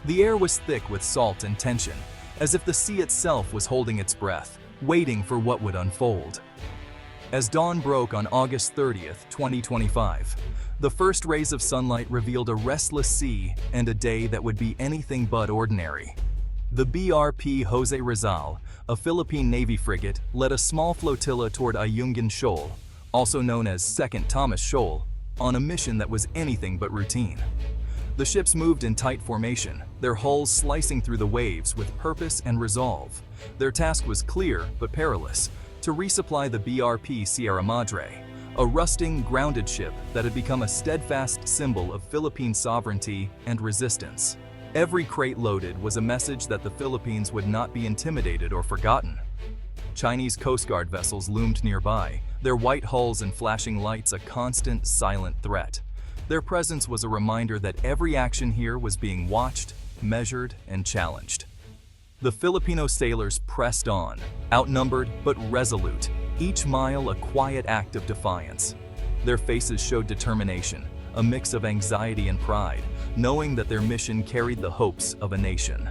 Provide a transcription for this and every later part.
The air was thick with salt and tension, as if the sea itself was holding its breath, waiting for what would unfold. As dawn broke on August 30th, 2025, the first rays of sunlight revealed a restless sea and a day that would be anything but ordinary. The BRP Jose Rizal, a Philippine Navy frigate, led a small flotilla toward Ayungin Shoal, also known as Second Thomas Shoal, on a mission that was anything but routine. The ships moved in tight formation, their hulls slicing through the waves with purpose and resolve. Their task was clear but perilous: to resupply the BRP Sierra Madre, a rusting, grounded ship that had become a steadfast symbol of Philippine sovereignty and resistance. Every crate loaded was a message that the Philippines would not be intimidated or forgotten. Chinese Coast Guard vessels loomed nearby, their white hulls and flashing lights a constant, silent threat. Their presence was a reminder that every action here was being watched, measured, and challenged. The Filipino sailors pressed on, outnumbered but resolute, each mile a quiet act of defiance. Their faces showed determination, a mix of anxiety and pride, knowing that their mission carried the hopes of a nation.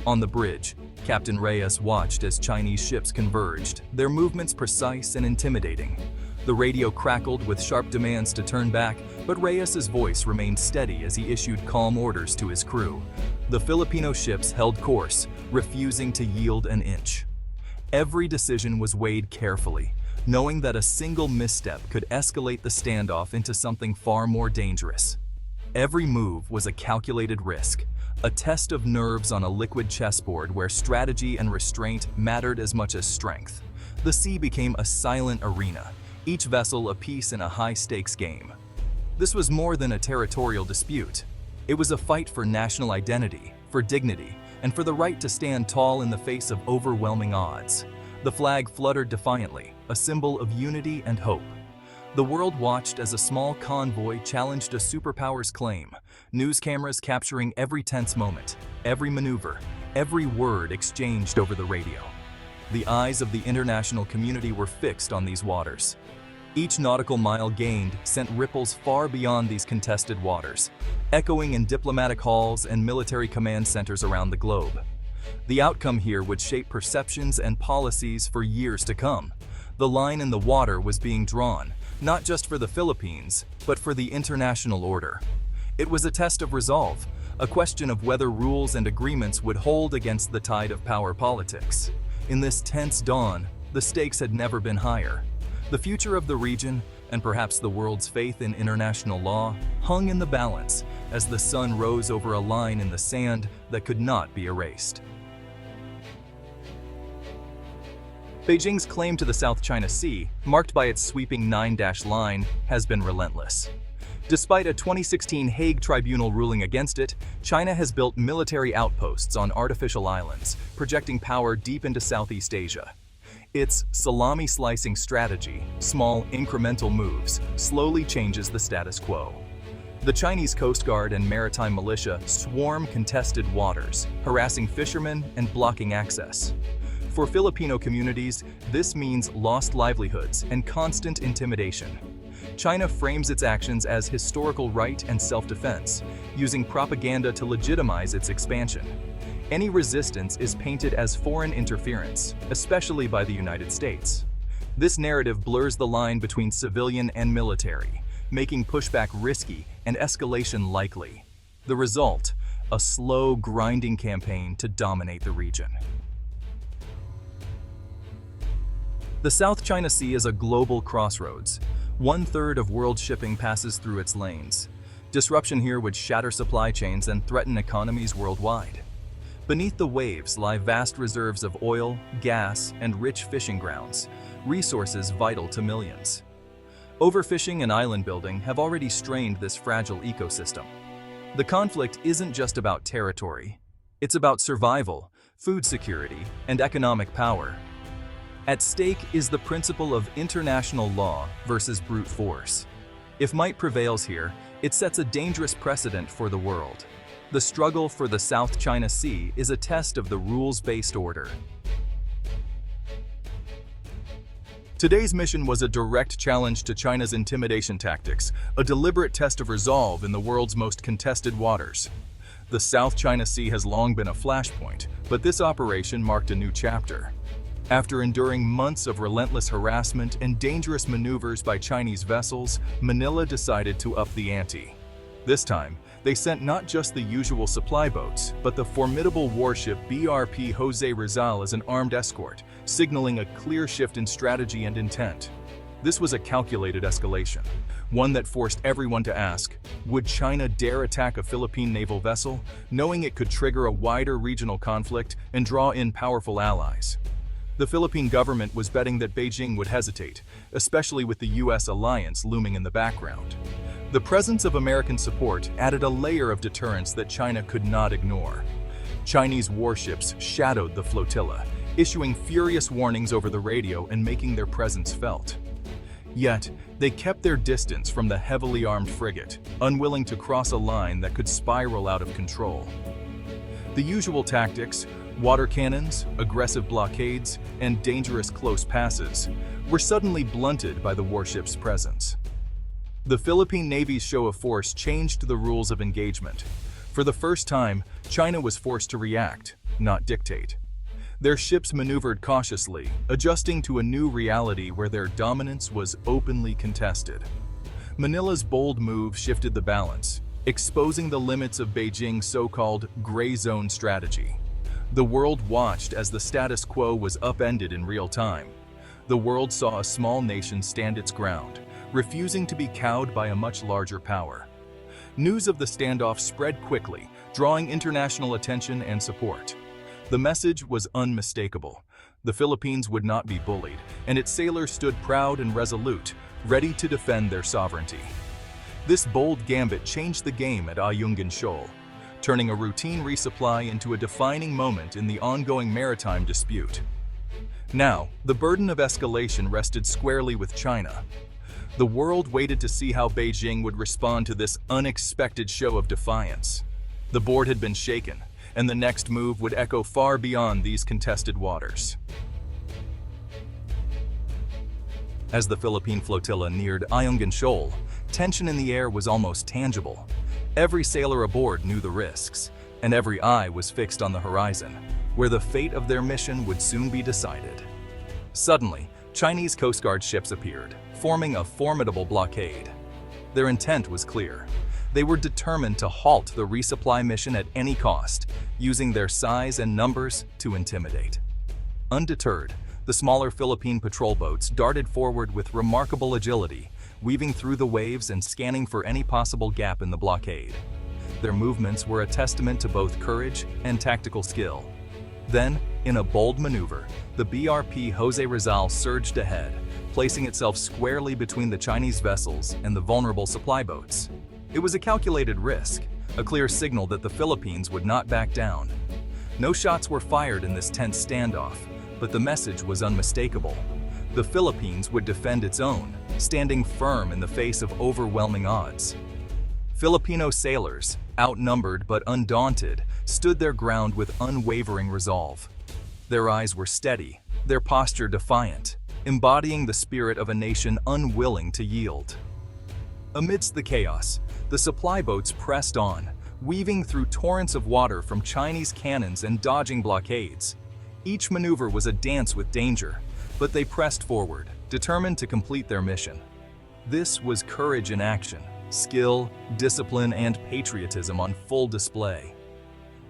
On the bridge, Captain Reyes watched as Chinese ships converged, their movements precise and intimidating. The radio crackled with sharp demands to turn back, but Reyes's voice remained steady as he issued calm orders to his crew. The Filipino ships held course, refusing to yield an inch. Every decision was weighed carefully, knowing that a single misstep could escalate the standoff into something far more dangerous. Every move was a calculated risk, a test of nerves on a liquid chessboard where strategy and restraint mattered as much as strength. The sea became a silent arena, each vessel a piece in a high-stakes game. This was more than a territorial dispute. It was a fight for national identity, for dignity, and for the right to stand tall in the face of overwhelming odds. The flag fluttered defiantly, a symbol of unity and hope. The world watched as a small convoy challenged a superpower's claim, news cameras capturing every tense moment, every maneuver, every word exchanged over the radio. The eyes of the international community were fixed on these waters. Each nautical mile gained sent ripples far beyond these contested waters, echoing in diplomatic halls and military command centers around the globe. The outcome here would shape perceptions and policies for years to come. The line in the water was being drawn, not just for the Philippines, but for the international order. It was a test of resolve, a question of whether rules and agreements would hold against the tide of power politics. In this tense dawn, the stakes had never been higher. The future of the region, and perhaps the world's faith in international law, hung in the balance as the sun rose over a line in the sand that could not be erased. Beijing's claim to the South China Sea, marked by its sweeping 9-dash line, has been relentless. Despite a 2016 Hague Tribunal ruling against it, China has built military outposts on artificial islands, projecting power deep into Southeast Asia. Its salami-slicing strategy, small incremental moves, slowly changes the status quo. The Chinese Coast Guard and maritime militia swarm contested waters, harassing fishermen and blocking access. For Filipino communities, this means lost livelihoods and constant intimidation. China frames its actions as historical right and self-defense, using propaganda to legitimize its expansion. Any resistance is painted as foreign interference, especially by the United States. This narrative blurs the line between civilian and military, making pushback risky and escalation likely. The result, a slow, grinding campaign to dominate the region. The South China Sea is a global crossroads. 1/3 of world shipping passes through its lanes. Disruption here would shatter supply chains and threaten economies worldwide. Beneath the waves lie vast reserves of oil, gas, and rich fishing grounds, resources vital to millions. Overfishing and island building have already strained this fragile ecosystem. The conflict isn't just about territory. It's about survival, food security, and economic power. At stake is the principle of international law versus brute force. If might prevails here, it sets a dangerous precedent for the world. The struggle for the South China Sea is a test of the rules-based order. Today's mission was a direct challenge to China's intimidation tactics, a deliberate test of resolve in the world's most contested waters. The South China Sea has long been a flashpoint, but this operation marked a new chapter. After enduring months of relentless harassment and dangerous maneuvers by Chinese vessels, Manila decided to up the ante. This time, they sent not just the usual supply boats, but the formidable warship BRP Jose Rizal as an armed escort, signaling a clear shift in strategy and intent. This was a calculated escalation, one that forced everyone to ask, would China dare attack a Philippine naval vessel, knowing it could trigger a wider regional conflict and draw in powerful allies? The Philippine government was betting that Beijing would hesitate, especially with the US alliance looming in the background. The presence of American support added a layer of deterrence that China could not ignore. Chinese warships shadowed the flotilla, issuing furious warnings over the radio and making their presence felt. Yet, they kept their distance from the heavily armed frigate, unwilling to cross a line that could spiral out of control. The usual tactics, water cannons, aggressive blockades, and dangerous close passes, were suddenly blunted by the warship's presence. The Philippine Navy's show of force changed the rules of engagement. For the first time, China was forced to react, not dictate. Their ships maneuvered cautiously, adjusting to a new reality where their dominance was openly contested. Manila's bold move shifted the balance, exposing the limits of Beijing's so-called gray zone strategy. The world watched as the status quo was upended in real time. The world saw a small nation stand its ground, refusing to be cowed by a much larger power. News of the standoff spread quickly, drawing international attention and support. The message was unmistakable. The Philippines would not be bullied, and its sailors stood proud and resolute, ready to defend their sovereignty. This bold gambit changed the game at Ayungin Shoal, turning a routine resupply into a defining moment in the ongoing maritime dispute. Now, the burden of escalation rested squarely with China. The world waited to see how Beijing would respond to this unexpected show of defiance. The board had been shaken, and the next move would echo far beyond these contested waters. As the Philippine flotilla neared Ayungin Shoal, tension in the air was almost tangible. Every sailor aboard knew the risks, and every eye was fixed on the horizon, where the fate of their mission would soon be decided. Suddenly, Chinese Coast Guard ships appeared, forming a formidable blockade. Their intent was clear. They were determined to halt the resupply mission at any cost, using their size and numbers to intimidate. Undeterred, the smaller Philippine patrol boats darted forward with remarkable agility, weaving through the waves and scanning for any possible gap in the blockade. Their movements were a testament to both courage and tactical skill. Then, in a bold maneuver, the BRP Jose Rizal surged ahead, placing itself squarely between the Chinese vessels and the vulnerable supply boats. It was a calculated risk, a clear signal that the Philippines would not back down. No shots were fired in this tense standoff, but the message was unmistakable. The Philippines would defend its own, standing firm in the face of overwhelming odds. Filipino sailors, outnumbered but undaunted, stood their ground with unwavering resolve. Their eyes were steady, their posture defiant, embodying the spirit of a nation unwilling to yield. Amidst the chaos, the supply boats pressed on, weaving through torrents of water from Chinese cannons and dodging blockades. Each maneuver was a dance with danger, but they pressed forward, determined to complete their mission. This was courage in action, skill, discipline, and patriotism on full display.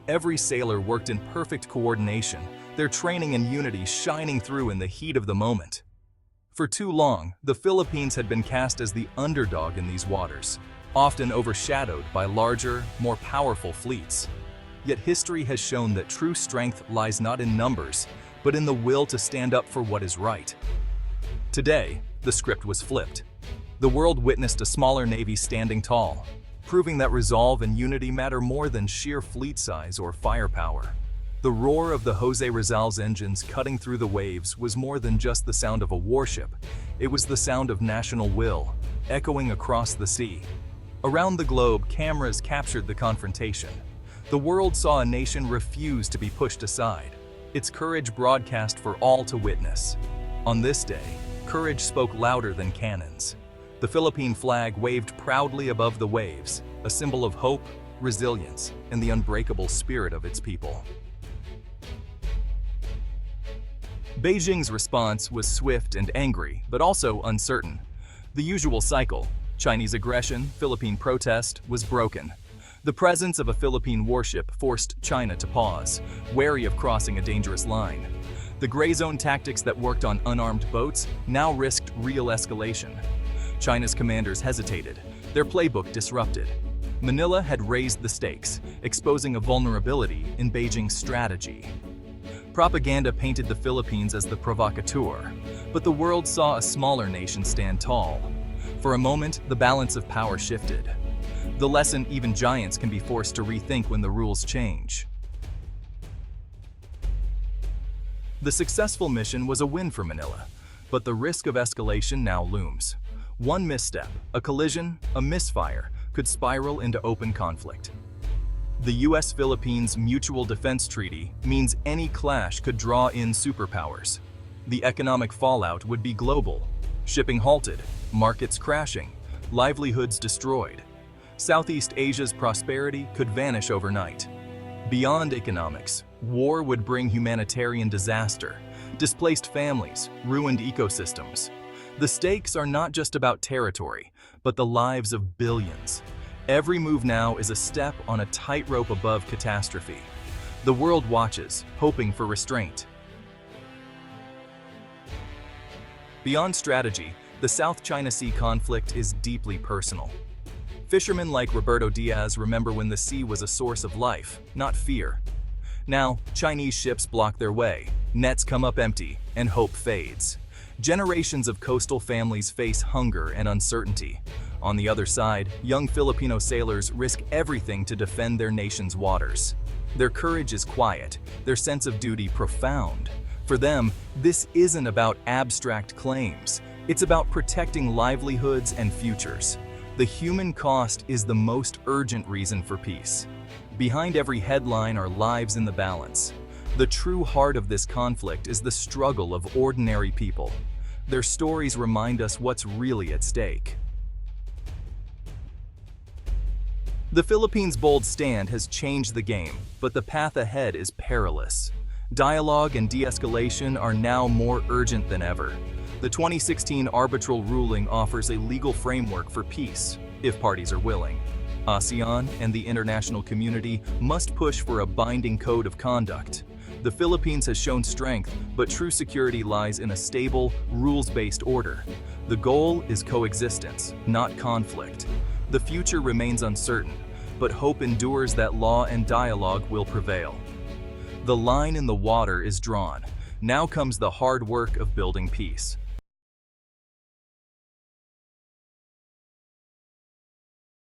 Every sailor worked in perfect coordination, their training and unity shining through in the heat of the moment. For too long, the Philippines had been cast as the underdog in these waters, often overshadowed by larger, more powerful fleets. Yet history has shown that true strength lies not in numbers, but in the will to stand up for what is right. Today, the script was flipped. The world witnessed a smaller navy standing tall, proving that resolve and unity matter more than sheer fleet size or firepower. The roar of the Jose Rizal's engines cutting through the waves was more than just the sound of a warship. It was the sound of national will, echoing across the sea. Around the globe, cameras captured the confrontation. The world saw a nation refuse to be pushed aside, its courage broadcast for all to witness. On this day, courage spoke louder than cannons. The Philippine flag waved proudly above the waves, a symbol of hope, resilience, and the unbreakable spirit of its people. Beijing's response was swift and angry, but also uncertain. The usual cycle, Chinese aggression, Philippine protest, was broken. The presence of a Philippine warship forced China to pause, wary of crossing a dangerous line. The gray zone tactics that worked on unarmed boats now risked real escalation. China's commanders hesitated, their playbook disrupted. Manila had raised the stakes, exposing a vulnerability in Beijing's strategy. Propaganda painted the Philippines as the provocateur, but the world saw a smaller nation stand tall. For a moment, the balance of power shifted. The lesson even giants can be forced to rethink when the rules change. The successful mission was a win for Manila, but the risk of escalation now looms. One misstep, a collision, a misfire, could spiral into open conflict. The US-Philippines Mutual Defense Treaty means any clash could draw in superpowers. The economic fallout would be global. Shipping halted, markets crashing, livelihoods destroyed. Southeast Asia's prosperity could vanish overnight. Beyond economics, war would bring humanitarian disaster, displaced families, ruined ecosystems. The stakes are not just about territory, but the lives of billions. Every move now is a step on a tightrope above catastrophe. The world watches, hoping for restraint. Beyond strategy, the South China Sea conflict is deeply personal. Fishermen like Roberto Diaz remember when the sea was a source of life, not fear. Now, Chinese ships block their way, nets come up empty, and hope fades. Generations of coastal families face hunger and uncertainty. On the other side, young Filipino sailors risk everything to defend their nation's waters. Their courage is quiet, their sense of duty profound. For them, this isn't about abstract claims. It's about protecting livelihoods and futures. The human cost is the most urgent reason for peace. Behind every headline are lives in the balance. The true heart of this conflict is the struggle of ordinary people. Their stories remind us what's really at stake. The Philippines' bold stand has changed the game, but the path ahead is perilous. Dialogue and de-escalation are now more urgent than ever. The 2016 arbitral ruling offers a legal framework for peace, if parties are willing. ASEAN and the international community must push for a binding code of conduct. The Philippines has shown strength, but true security lies in a stable, rules-based order. The goal is coexistence, not conflict. The future remains uncertain, but hope endures that law and dialogue will prevail. The line in the water is drawn. Now comes the hard work of building peace.